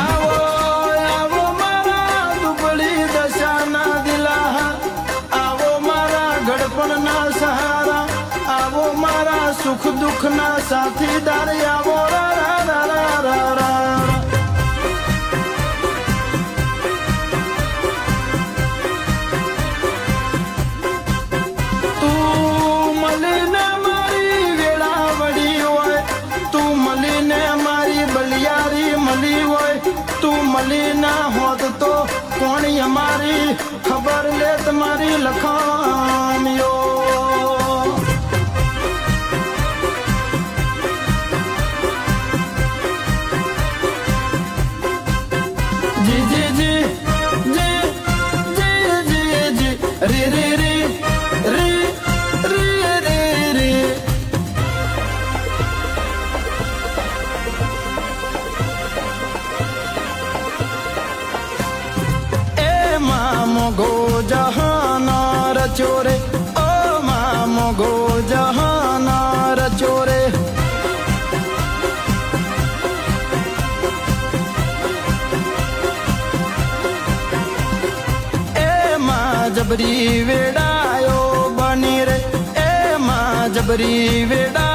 આવો આવો મારા દુબળી દશાના દિલા, આવો મારા ગડપણના સહારા, આવો મારા સુખ દુઃખના સાથીદાર, આવો રા રા રા રા રા. તું મળીને મારી વેળાવડી હોય, તું મળીને મારી બલિયારી મળી હોય, તું મળી ના હોત તો કોણી અમારી ખબર લે તમારી લખાણીઓ. જી જી જી જી જી જી જી રે રે રે રે રે રે રે. એ મામો ગો જહાના રચ્યો રે, ઓ મામો ગો જહાના રચ્યો રે. જબરી વેડાયો બની રે, એમાં જબરી વેડા